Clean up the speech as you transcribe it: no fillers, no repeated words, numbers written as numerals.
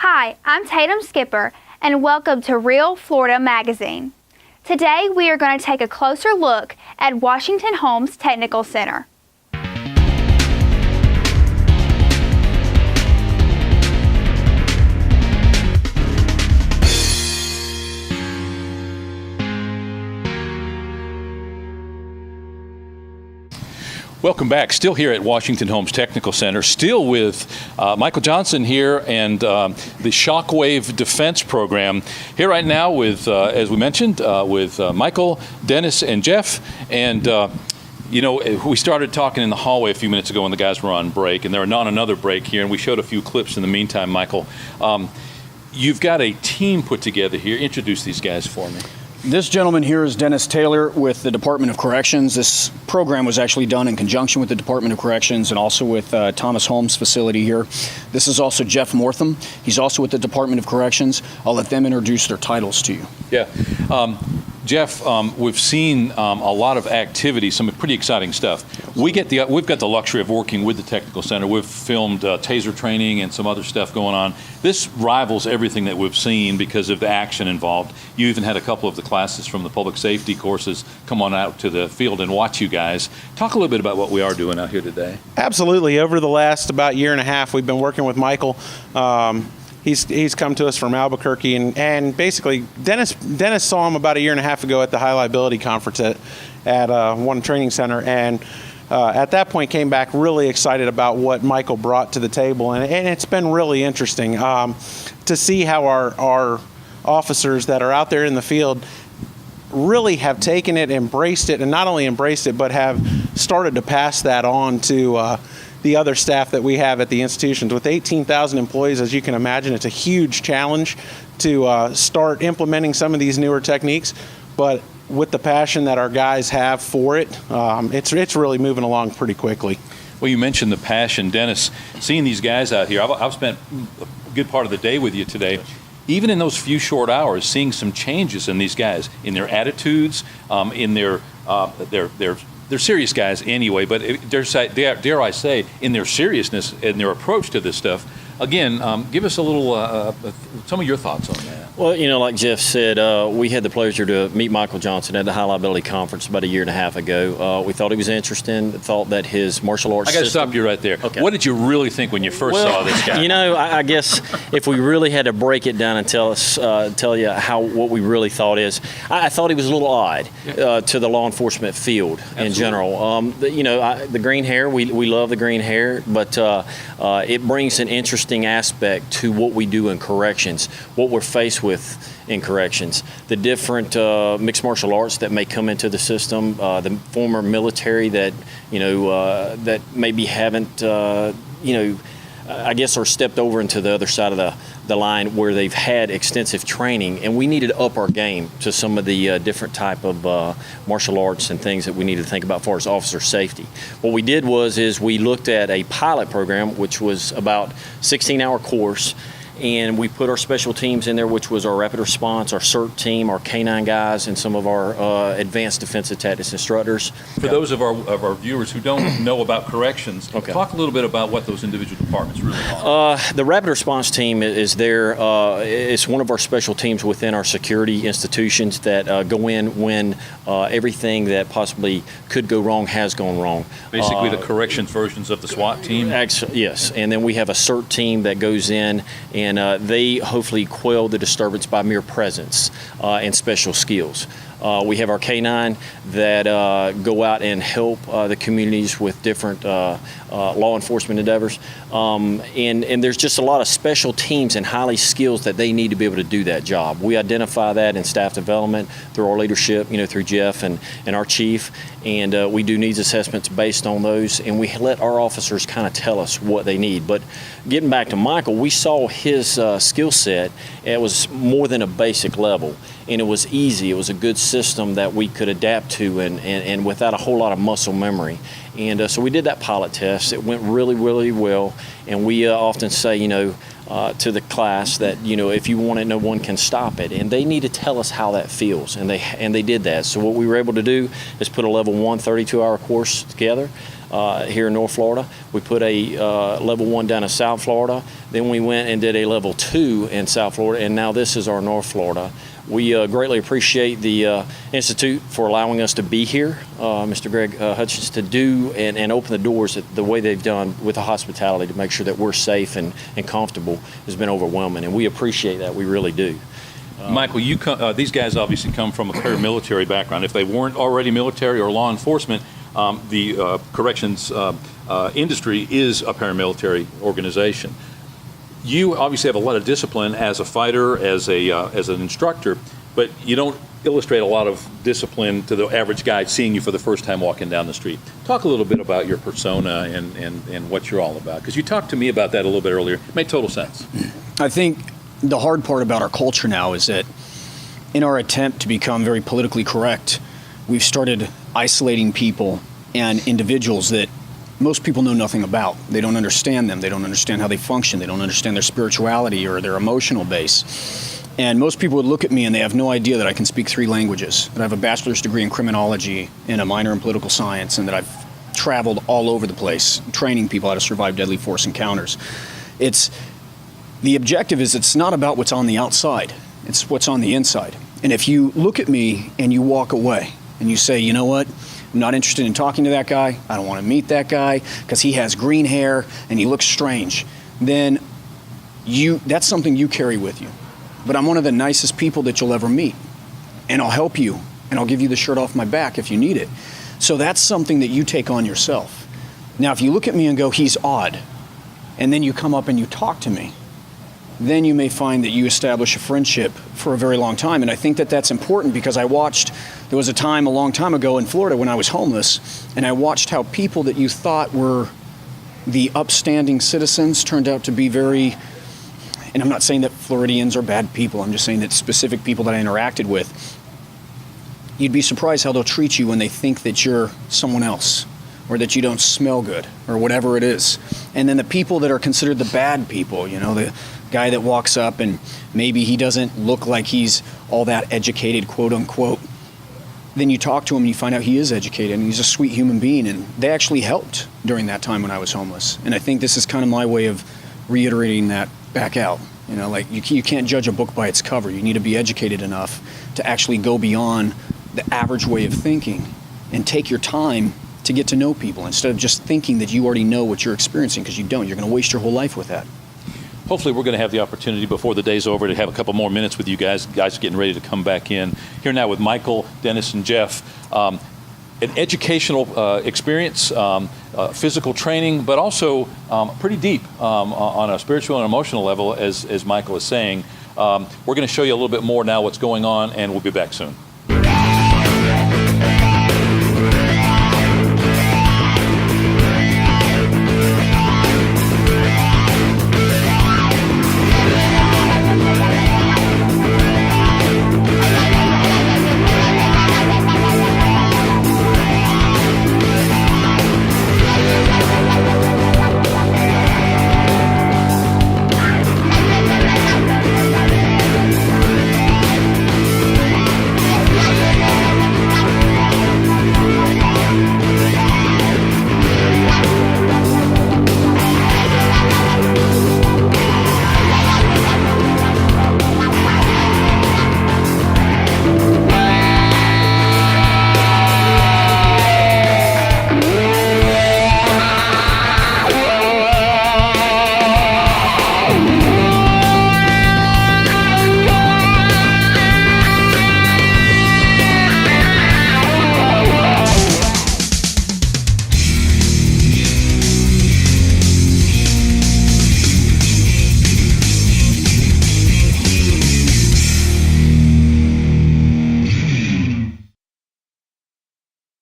Hi, I'm Tatum Skipper, and welcome to Real Florida Magazine. Today, we are going to take a closer look at Washington-Holmes Technical Center. Welcome back. Still here at Washington-Holmes Technical Center, still with Michael Johnson here and the Shockwave Defense Program. Here right now with, as we mentioned, with Michael, Dennis, and Jeff. And, you know, we started talking in the hallway a few minutes ago when the guys were on break, and they're on another break here, and we showed a few clips in the meantime, Michael. You've got a team put together here. Introduce these guys for me. This gentleman here is Dennis Taylor with the Department of Corrections. This program was actually done in conjunction with the Department of Corrections and also with Thomas Holmes facility here. This is also Jeff Mortham. He's also with the Department of Corrections. I'll let them introduce their titles to you. Yeah. Jeff, we've seen a lot of activity, some pretty exciting stuff. We've got the luxury of working with the Technical Center. We've filmed taser training and some other stuff going on. This rivals everything that we've seen because of the action involved. You even had a couple of the classes from the public safety courses come on out to the field and watch you guys. Talk a little bit about what we are doing out here today. Absolutely. Over the last about year and a half, we've been working with Michael. He's come to us from Albuquerque, and basically Dennis saw him about a year and a half ago at the High Liability Conference at one training center, and at that point came back really excited about what Michael brought to the table, and it's been really interesting to see how our officers that are out there in the field really have taken it, embraced it, and not only embraced it, but have started to pass that on to the other staff that we have at the institutions. With 18,000 employees, as you can imagine, it's a huge challenge to start implementing some of these newer techniques, but with the passion that our guys have for it, it's really moving along pretty quickly. Well, you mentioned the passion. Dennis, seeing these guys out here, I've spent a good part of the day with you today. Even in those few short hours, seeing some changes in these guys, in their attitudes, in they're serious guys anyway, but dare I say, in their seriousness and their approach to this stuff. Again, give us a little, some of your thoughts on that. Well, you know, like Jeff said, we had the pleasure to meet Michael Johnson at the High Liability Conference about a year and a half ago. We thought he was interesting, thought that his martial arts I got to stop you right there. Okay. What did you really think when you first saw this guy? You know, I guess if we really had to break it down and tell you what we really thought is, I thought he was a little odd to the law enforcement field in general. You know, the green hair, we love the green hair, but it brings an interesting aspect to what we do in corrections, what we're faced with in corrections, the different mixed martial arts that may come into the system, the former military that, you know, that maybe haven't, you know, I guess are stepped over into the other side of the line where they've had extensive training, and we needed to up our game to some of the different type of martial arts and things that we needed to think about as far as officer safety. What we did is we looked at a pilot program, which was about 16-hour course, and we put our special teams in there, which was our rapid response, our CERT team, our K-9 guys, and some of our advanced defensive tactics instructors. For those of our viewers who don't know about corrections, talk a little bit about what those individual departments really are. The rapid response team is there. It's one of our special teams within our security institutions that go in when everything that possibly could go wrong has gone wrong. Basically the corrections versions of the SWAT team? Yes, and then we have a CERT team that goes in and they hopefully quell the disturbance by mere presence and special skills. We have our K-9 that go out and help the communities with different law enforcement endeavors. And there's just a lot of special teams and highly skills that they need to be able to do that job. We identify that in staff development through our leadership, you know, through Jeff and our chief. And we do needs assessments based on those, and we let our officers kind of tell us what they need. But getting back to Michael, we saw his skill set. It was more than a basic level, and it was easy. It was a good system that we could adapt to and without a whole lot of muscle memory. And so we did that pilot test. It went really, really well. And we often say, you know, to the class that, you know, if you want it, no one can stop it. And they need to tell us how that feels. And they did that. So what we were able to do is put a level 1 32-hour course together here in North Florida. We put a level 1 down in South Florida. Then we went and did a level 2 in South Florida. And now this is our North Florida. We greatly appreciate the Institute for allowing us to be here, Mr. Greg Hutchins, to do and open the doors the way they've done with the hospitality to make sure that we're safe and comfortable has been overwhelming, and we appreciate that. We really do. Michael, these guys obviously come from a paramilitary background. If they weren't already military or law enforcement, the corrections industry is a paramilitary organization. You obviously have a lot of discipline as a fighter, as an instructor, but you don't illustrate a lot of discipline to the average guy seeing you for the first time walking down the street. Talk a little bit about your persona and what you're all about, because you talked to me about that a little bit earlier. It made total sense. I think the hard part about our culture now is that in our attempt to become very politically correct, we've started isolating people and individuals that most people know nothing about. They don't understand them. They don't understand how they function. They don't understand their spirituality or their emotional base. And most people would look at me and they have no idea that I can speak 3 languages, that I have a bachelor's degree in criminology and a minor in political science, and that I've traveled all over the place training people how to survive deadly force encounters. The objective is it's not about what's on the outside. It's what's on the inside. And if you look at me and you walk away and you say, you know what? I'm not interested in talking to that guy. I don't want to meet that guy because he has green hair and he looks strange. Then that's something you carry with you. But I'm one of the nicest people that you'll ever meet. And I'll help you. And I'll give you the shirt off my back if you need it. So that's something that you take on yourself. Now, if you look at me and go, he's odd, and then you come up and you talk to me, then you may find that you establish a friendship for a very long time. And I think that that's important because there was a time a long time ago in Florida when I was homeless, and I watched how people that you thought were the upstanding citizens turned out to be very, and I'm not saying that Floridians are bad people, I'm just saying that specific people that I interacted with, you'd be surprised how they'll treat you when they think that you're someone else or that you don't smell good or whatever it is. And then the people that are considered the bad people, you know, the guy that walks up and maybe he doesn't look like he's all that educated, quote unquote, then you talk to him and you find out he is educated and he's a sweet human being, and they actually helped during that time when I was homeless. And I think this is kind of my way of reiterating that back out. You know, like you can't judge a book by its cover. You need to be educated enough to actually go beyond the average way of thinking and take your time to get to know people instead of just thinking that you already know what you're experiencing, because you don't. You're going to waste your whole life with that. Hopefully we're going to have the opportunity before the day's over to have a couple more minutes with you guys. Guys are getting ready to come back in. Here now with Michael, Dennis, and Jeff. An educational experience, physical training, but also pretty deep on a spiritual and emotional level, as Michael is saying. We're going to show you a little bit more now what's going on, and we'll be back soon.